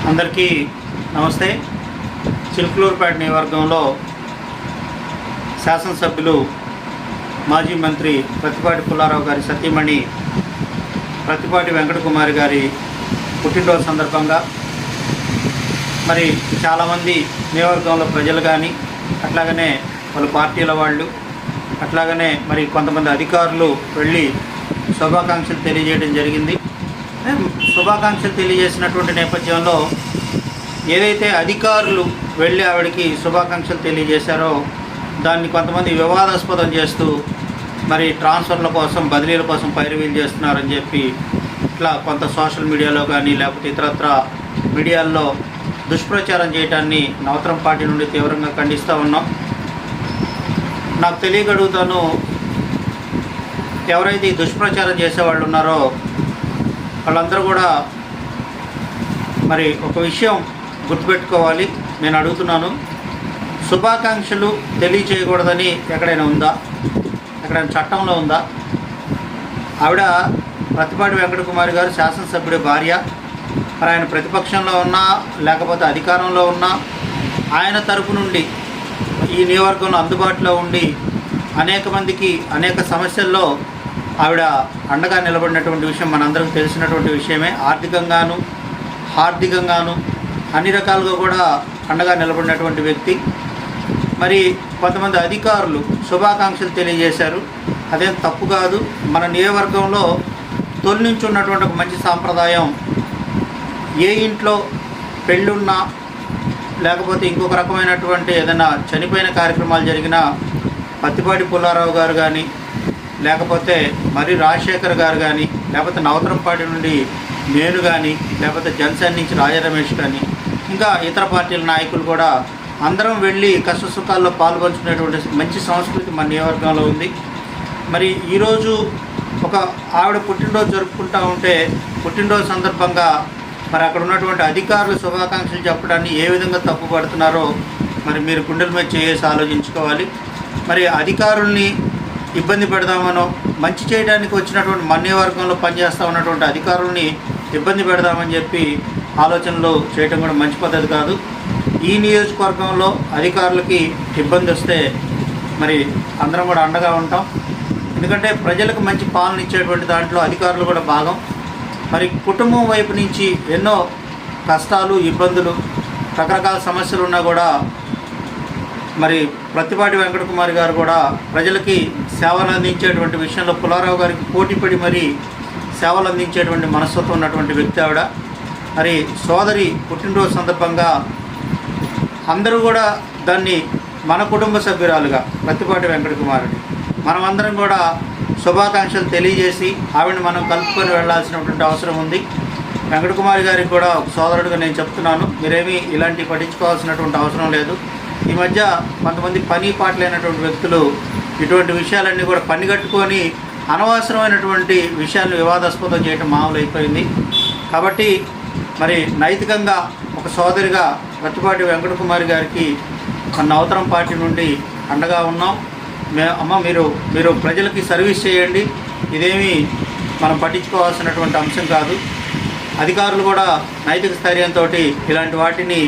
అందరికీ నమస్తే. చిలుకలూరుపేట నియోజకవర్గంలో శాసనసభ్యులు మాజీ మంత్రి ప్రత్తిపాటి పుల్లారావు గారి సతీమణి ప్రత్తిపాటి వెంకటకుమారి గారి పుట్టినరోజు సందర్భంగా మరి చాలామంది నియోజకవర్గంలో ప్రజలు కానీ అట్లాగనే వాళ్ళ పార్టీల వాళ్ళు అట్లాగనే మరి కొంతమంది అధికారులు వెళ్ళి శుభాకాంక్షలు తెలియజేయడం జరిగింది. శుభాకాంక్షలు తెలియజేసినటువంటి నేపథ్యంలో ఏదైతే అధికారులు వెళ్ళి ఆవిడకి శుభాకాంక్షలు తెలియజేశారో దాన్ని కొంతమంది వివాదాస్పదం చేస్తూ మరి ట్రాన్స్ఫర్ల కోసం బదిలీల కోసం పైరవీలు చేస్తున్నారని చెప్పి ఇట్లా కొంత సోషల్ మీడియాలో కానీ లేకపోతే ఇతరత్ర మీడియాల్లో దుష్ప్రచారం చేయడాన్ని నవతరం పార్టీ నుండి తీవ్రంగా ఖండిస్తూ ఉన్నాం. నాకు తెలియగలుగుతాను, ఎవరైతే ఈ దుష్ప్రచారం చేసేవాళ్ళు ఉన్నారో వాళ్ళందరూ కూడా మరి ఒక విషయం గుర్తుపెట్టుకోవాలి. నేను అడుగుతున్నాను, శుభాకాంక్షలు తెలియచేయకూడదని ఎక్కడైనా ఉందా? ఎక్కడైనా చట్టంలో ఉందా? ఆవిడ ప్రత్తిపాటి వెంకటకుమారి గారు శాసనసభ్యుడి భార్య. మరి ఆయన ప్రతిపక్షంలో ఉన్నా లేకపోతే అధికారంలో ఉన్నా ఆయన తరపు నుండి ఈ నియోజకవర్గంలో అందుబాటులో ఉండి అనేక మందికి అనేక సమస్యల్లో ఆవిడ అండగా నిలబడినటువంటి విషయం మనందరికీ తెలిసినటువంటి విషయమే. హార్దికంగాను అన్ని రకాలుగా కూడా అండగా నిలబడినటువంటి వ్యక్తి. మరి కొంతమంది అధికారులు శుభాకాంక్షలు తెలియజేశారు, అదేం తప్పు కాదు. మన నియోజకవర్గంలో తొలి నుంచి ఉన్నటువంటి ఒక మంచి సాంప్రదాయం, ఏ ఇంట్లో పెళ్ళున్నా లేకపోతే ఇంకొక రకమైనటువంటి ఏదైనా చనిపోయిన కార్యక్రమాలు జరిగినా ప్రత్తిపాటి పుల్లారావు గారు కానీ లేకపోతే మరి రాజశేఖర్ గారు కానీ లేకపోతే నవతరం పార్టీ నుండి నేను కానీ లేకపోతే జనసేన నుంచి రాజా రమేష్ కానీ ఇంకా ఇతర పార్టీల నాయకులు కూడా అందరం వెళ్ళి కష్ట సుఖాల్లో పాల్పంచుకునేటువంటి మంచి సంస్కృతి మన నియోజకవర్గంలో ఉంది. మరి ఈరోజు ఒక ఆవిడ పుట్టినరోజు జరుపుకుంటూ ఉంటే పుట్టినరోజు సందర్భంగా మరి అక్కడ ఉన్నటువంటి అధికారులు శుభాకాంక్షలు చెప్పడాన్ని ఏ విధంగా తప్పుపడుతున్నారో మరి మీరు గుండెల మీద చేసి ఆలోచించుకోవాలి. మరి అధికారుల్ని ఇబ్బంది పెడదామనో మంచి చేయడానికి వచ్చినటువంటి మన నియోజకవర్గంలో పనిచేస్తూ ఉన్నటువంటి అధికారుల్ని ఇబ్బంది పెడదామని చెప్పి ఆలోచనలు చేయడం కూడా మంచి పద్ధతి కాదు. ఈ నియోజకవర్గంలో అధికారులకి ఇబ్బంది వస్తే మరి అందరం కూడా అండగా ఉంటాం. ఎందుకంటే ప్రజలకు మంచి పాలన ఇచ్చేటువంటి దాంట్లో అధికారులు కూడా భాగం. మరి కుటుంబం వైపు నుంచి ఎన్నో కష్టాలు ఇబ్బందులు రకరకాల సమస్యలు ఉన్నా కూడా మరి ప్రత్తిపాటి వెంకటకుమారి గారు కూడా ప్రజలకి సేవలు అందించేటువంటి విషయంలో పుల్లారావు గారికి పోటీపడి మరి సేవలు అందించేటువంటి మనస్తత్వం ఉన్నటువంటి వ్యక్తి ఆవిడ. మరి సోదరి పుట్టినరోజు సందర్భంగా అందరూ కూడా దాన్ని మన కుటుంబ సభ్యురాలుగా ప్రత్తిపాటి వెంకటకుమారుడి మనమందరం కూడా శుభాకాంక్షలు తెలియజేసి ఆవిడని మనం కలుపుకొని వెళ్లాల్సినటువంటి అవసరం ఉంది. వెంకటకుమారి గారికి కూడా ఒక సోదరుడిగా నేను చెప్తున్నాను, మీరేమీ ఇలాంటివి పట్టించుకోవాల్సినటువంటి అవసరం లేదు. ఈ మధ్య కొంతమంది పని పాటలైనటువంటి వ్యక్తులు ఇటువంటి విషయాలన్నీ కూడా పనిగట్టుకొని అనవసరమైనటువంటి విషయాలను వివాదాస్పదం చేయడం మామూలు అయిపోయింది. కాబట్టి మరి నైతికంగా ఒక సోదరిగా ప్రత్తిపాటి వెంకటకుమారి గారికి మన నవతరం పార్టీ నుండి అండగా ఉన్నాం. అమ్మ మీరు ప్రజలకి సర్వీస్ చేయండి, ఇదేమీ మనం పట్టించుకోవాల్సినటువంటి అంశం కాదు. అధికారులు కూడా నైతిక స్థైర్యంతో ఇలాంటి వాటిని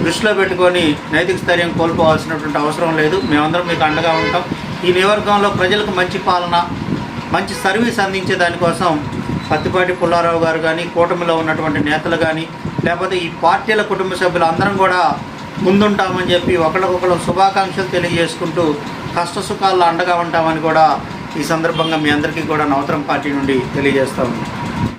దృష్టిలో పెట్టుకొని నైతిక స్థైర్యం కోల్పోవాల్సినటువంటి అవసరం లేదు. మేమందరం మీకు అండగా ఉంటాం. ఈ నియోజకవర్గంలో ప్రజలకు మంచి పాలన మంచి సర్వీస్ అందించే దానికోసం ప్రత్తిపాటి పుల్లారావు గారు కానీ కూటమిలో ఉన్నటువంటి నేతలు కానీ లేకపోతే ఈ పార్టీల కుటుంబ సభ్యులు అందరం కూడా ముందుంటామని చెప్పి ఒకరికొకరు శుభాకాంక్షలు తెలియజేసుకుంటూ కష్ట సుఖాల్లో అండగా ఉంటామని కూడా ఈ సందర్భంగా మీ అందరికీ కూడా నవతరం పార్టీ నుండి తెలియజేస్తా ఉన్నాం.